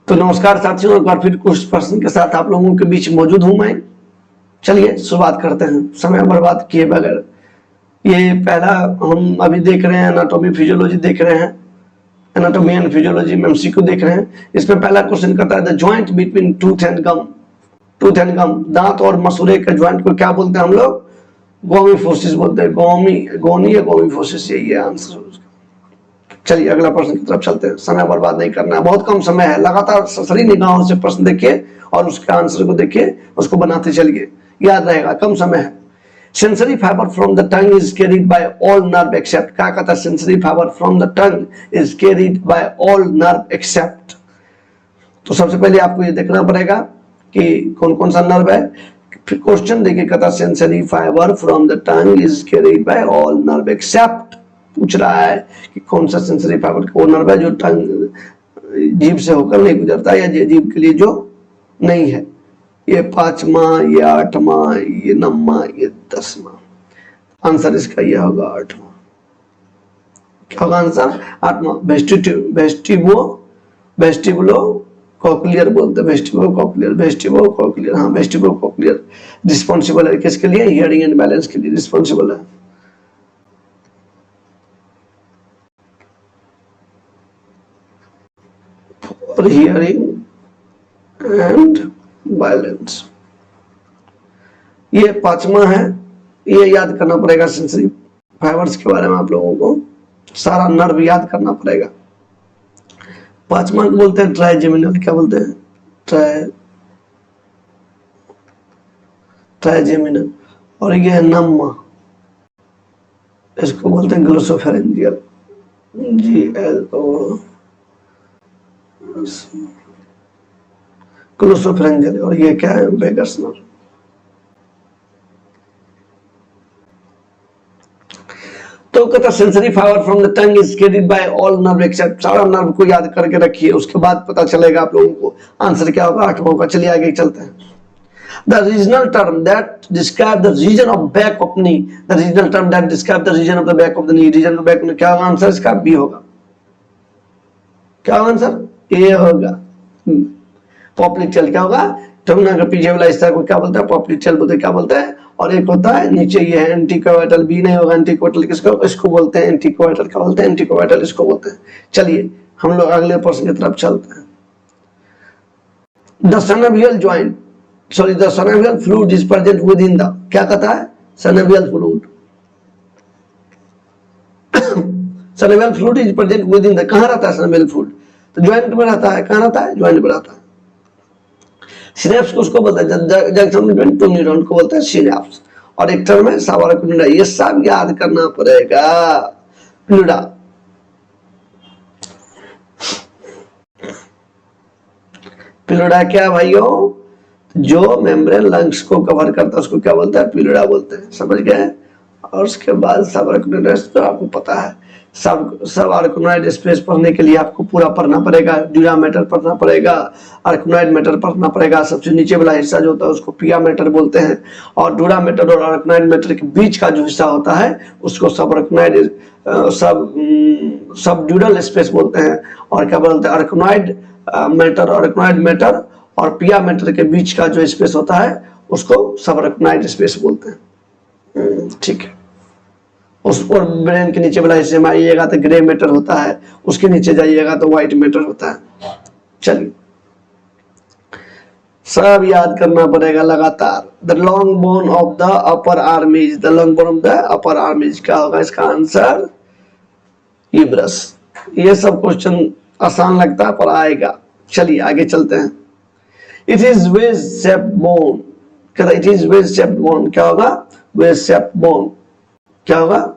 तो नमस्कार साथियों, एक बार फिर कुछ प्रश्न के साथ आप लोगों के बीच मौजूद हूं मैं। चलिए शुरुआत करते हैं समय बर्बाद किए बगैर। ये पहला हम अभी देख रहे हैं एनाटॉमी फिजियोलॉजी देख रहे हैं, एनाटॉमी एंड फिजियोलॉजी में एमसीक्यू देख रहे हैं। इसमें पहला क्वेश्चन कहता है the joint between tooth and gum. Tooth and gum, दांत और मसूड़े के ज्वाइंट को क्या बोलते हैं हम लोग? गोमीफोसिस बोलते हैं। गोनी या गोमीफोसिस, यही है आंसर। चलिए अगला प्रश्न की तरफ चलते हैं। समय बर्बाद नहीं करना है, बहुत कम समय है। लगातार ससरी निगाहों से प्रश्न देखिए और उसके आंसर को देखिए, उसको बनाते चलिए, याद रहेगा, कम समय है। Sensory fibre from the tongue is carried by all nerve except. क्या कहता है? Sensory fibre from the tongue is carried by all nerve except. तो सबसे पहले आपको ये देखना पड़ेगा कि कौन कौन सा नर्व है। फिर क्वेश्चन देखिए, कहता sensory fibre from the tongue is carried by all nerve except. पूछ रहा है कि कौन सा सेंसरी फाइबर का नर्व है जो टंग जीभ से होकर नहीं गुजरता है, या जीभ के लिए जो नहीं है। ये 5वां, ये 8वां, ये 9वां, ये 10वां। आंसर इसका यह होगा 8वां। क्या होगा आंसर? 8वां। वेस्टिबुलो कॉक्लियर बोलते हैं, वेस्टिबुलो कॉक्लियर, हाँ वेस्टिबुलो कॉक्लियर रिस्पॉन्सिबल है किसके लिए? हियरिंग एंड बैलेंस के लिए रिस्पॉन्सिबल है। हियरिंग एंड बैलेंस, ये 5वां है। ये याद करना पड़ेगा। सेंसरी फाइबर्स के बारे में आप लोगों को सारा नर्व याद करना पड़ेगा। 5वां को बोलते हैं ट्राइजेमिनल। क्या बोलते हैं? ट्राइजेमिनल। और ये है 9वां, इसको बोलते हैं ग्लोसोफेरेंजियल। ग्लोसोफेरेंजियल। और ये क्या है? Vagus nerve. तो कहता sensory fibre from the tongue is carried by all nerve except. सारा नर्व को याद करके रखिए, उसके बाद पता चलेगा आप लोगों को आंसर क्या होगा 8वां का। चलिए आगे चलते हैं। The regional term that describe the region of back of knee. The regional term that describe the region of the back of the knee. Region of back of knee क्या होगा आंसर इसका? बी होगा। क्या होगा answer? ए होगा। Popliteal क्या होगा? टंग का पीछे वाला हिस्सा को क्या बोलते हैं? पॉप्लिटेल बोलते हैं। क्या बोलते हैं? और एक होता है नीचे, ये है एंटीकोवेटल। बी नहीं होगा। एंटीकोवेटल किसको? इसको बोलते हैं एंटीकोवेटल। क्या बोलते हैं? एंटीकोवेटल इसको बोलते हैं। चलिए हम लोग अगले प्रश्न की तरफ चलते हैं। The synovial joint, sorry, the synovial fluid is present within the, क्या कहता है? synovial fluid। synovial fluid is present within the, कहाँ रहता है synovial fluid? तो ज्वाइंट में रहता है। कहाँ रहता है? ज्वाइंट में रहता है। सिनेप्स को उसको बोलता है, जंक्शन बिटवीन टू न्यूरॉन को बोलता है सिनेप्स। और एक टर्म है सावरकुंडा। ये सब याद करना पड़ेगा। प्लूरा, प्लूरा क्या भाइयों? जो मेम्ब्रेन लंग्स को कवर करता है उसको क्या बोलता है? प्लूरा बोलते हैं। समझ गए? और उसके बाद सावरकुंडा तो आपको पता है। सब आर्कनोइड स्पेस पढ़ने के लिए आपको पूरा पढ़ना पड़ेगा। ड्यूरा मैटर पढ़ना पड़ेगा, आर्कनोइड मैटर पढ़ना पड़ेगा। सबसे नीचे वाला हिस्सा जो होता है उसको पिया मैटर बोलते हैं। और ड्यूरा मैटर और आर्कनोइड मैटर के बीच का जो हिस्सा होता है उसको सब आर्कनोइड सब ड्यूरल स्पेस बोलते हैं। और क्या बोलते हैं? आर्कनोइड मैटर, आर्कनोइड मैटर और पिया मैटर के बीच का जो स्पेस होता है उसको सब आर्कनोइड स्पेस बोलते हैं। ठीक है। उस और ब्रेन के नीचे वाला हिस्से में आइएगा तो ग्रे मैटर होता है, उसके नीचे जाइएगा तो व्हाइट मैटर होता है। चलिए सब याद करना पड़ेगा लगातार। The long bone of the upper arm is, the long bone of the upper arm is, क्या होगा इसका आंसर? यूब्रस। ये सब क्वेश्चन आसान लगता है पर आएगा। चलिए आगे चलते हैं। It is wedge shaped bone, कहता it is wedge shaped bone. क्या होगा? Wedge shaped bone. क्या होगा?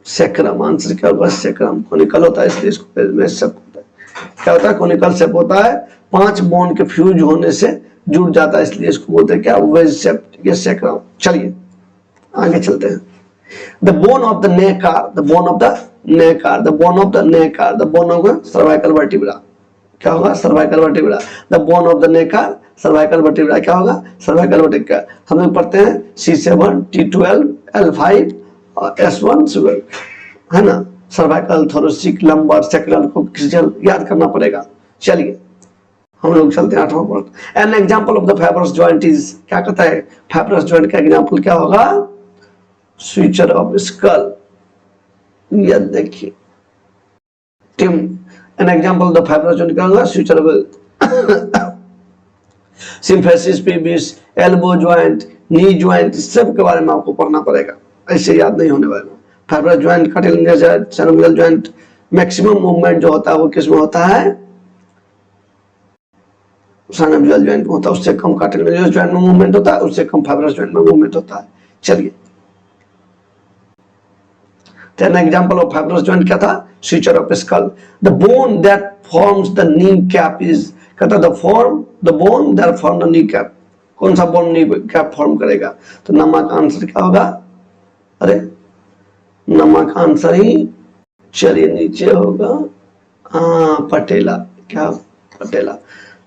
सेक्रम। आंसर क्या होगा? सेक्रम। कोनिकल होता है इसलिए इसको वेज शेप होता है। क्या होता है? कोनिकल शेप होता है। 5 बोन के फ्यूज होने से जुड़ जाता है इसलिए इसको बोलते हैं क्या? Wedge shape. ये सेक्रम। चलिए आगे चलते हैं। The bone of the neck are, the bone of the neck are, the bone of the neck are, the bone of the cervical vertebra. क्या होगा? Cervical vertebra. The bone of the neck are, cervical vertebra. क्या होगा? Cervical vertebra. हम लोग पढ़ते हैं C7, T12, L5 और S1 sugar, है ना? सर्वाइकल, थोरेसिक, लंबर, सेक्रल को याद करना पड़ेगा। चलिए हम लोग चलते हैं 8वां point. An example of the fibrous joint is, क्या कहता है फाइब्रस ज्वाइंट का एग्जाम्पल क्या होगा? Suture of skull. ये देखिए team, an example the fibrous joint क्या होगा? Suture of symphysis, pubis, elbow joint, knee joint, सब के बारे में आपको पढ़ना पड़ेगा, ऐसे याद नहीं होने वाला। Fibrous joint, cartilaginous joint, cerebral joint, maximum movement जो होता है वो किस में होता है? सेरेब्रल ज्वाइंट में होता है, उससे कम कार्टिलेजिनस ज्वाइंट में मूवमेंट होता है, उससे कम फाइब्रस ज्वाइंट में मूवमेंट होता है। चलिए, an example of fibrous joint क्या था? Suture of skull. The bone that forms the knee cap इज, कहता the bone that form the knee cap. कौन सा बोन नी कैप फॉर्म करेगा? तो नमा का आंसर क्या होगा? अरे नमा का आंसर ही चलिए नीचे होगा, हाँ पटेला। क्या? पटेला।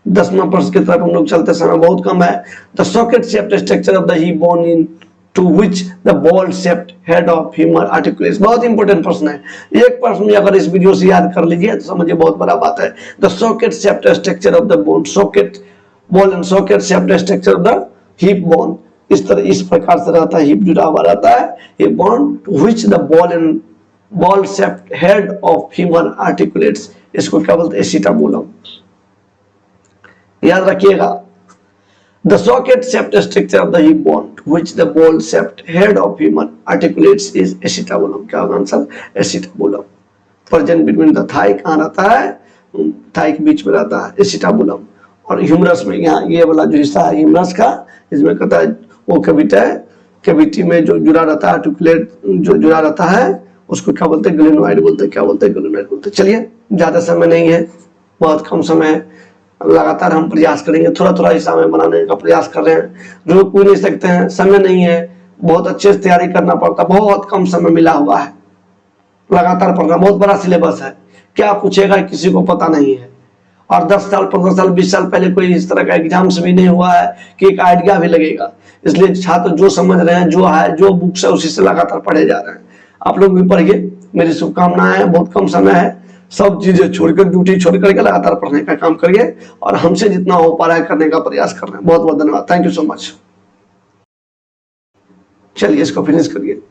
10वां प्रश्न की तरफ हम लोग चलते, समय बहुत कम है। The socket shaped structure of the hip bone into which the ball shaped head of humerus articulates. बहुत इंपॉर्टेंट प्रश्न है, एक प्रश्न भी अगर इस वीडियो से याद कर लीजिए तो समझिए बहुत बड़ा बात है। The socket shaped structure of the bone, socket ball and socket shaped structure of the hip bone, इस तरह इस प्रकार से रहता है, हिप जुड़ा हुआ रहता है, hip bone to which the ball shaped head of humerus articulates, इसको क्या बोलते हैं? एसिटाबुलम। याद रखिएगा, the socket shaped structure of the hip bone to which the ball shaped head of human articulates is acetabulum। क्या होगा answer? acetabulum। Present between the thigh कहाँ रहता है? थाई के बीच में रहता है acetabulum। और ह्यूमरस में, यहाँ ये वाला जो हिस्सा है ह्यूमरस का, इसमें कहता है वो कैविटी में जो जुड़ा रहता है, आर्टिकुलेट जो जुड़ा रहता है, उसको क्या बोलते हैं? ग्लेनोइड बोलते हैं। क्या बोलते हैं? ग्लेनोइड बोलते हैं। चलिए, ज्यादा समय नहीं है, बहुत कम समय है, लगातार हम प्रयास करेंगे, थोड़ा थोड़ा ही समय बनाने का प्रयास कर रहे हैं, रोक भी नहीं सकते हैं, समय नहीं है, बहुत अच्छे से तैयारी करना पड़ता, बहुत कम समय मिला हुआ है, लगातार पढ़ना, बहुत बड़ा सिलेबस है, क्या पूछेगा किसी को पता नहीं है। और 10 साल 15 साल 20 साल पहले कोई इस तरह का एग्जाम्स भी नहीं हुआ है कि एक आइडिया भी लगेगा। इसलिए छात्र जो समझ रहे हैं, जो है, जो बुक्स है, उसी से लगातार पढ़े जा रहे हैं। आप लोग भी पढ़िए, मेरी शुभकामनाएं हैं। बहुत कम समय है, सब चीजें छोड़कर, ड्यूटी छोड़ करके लगातार पढ़ने का काम करिए और हमसे जितना हो पा रहा है करने का प्रयास कर रहे हैं। बहुत बहुत धन्यवाद, थैंक यू सो मच। चलिए इसको फिनिश करिए।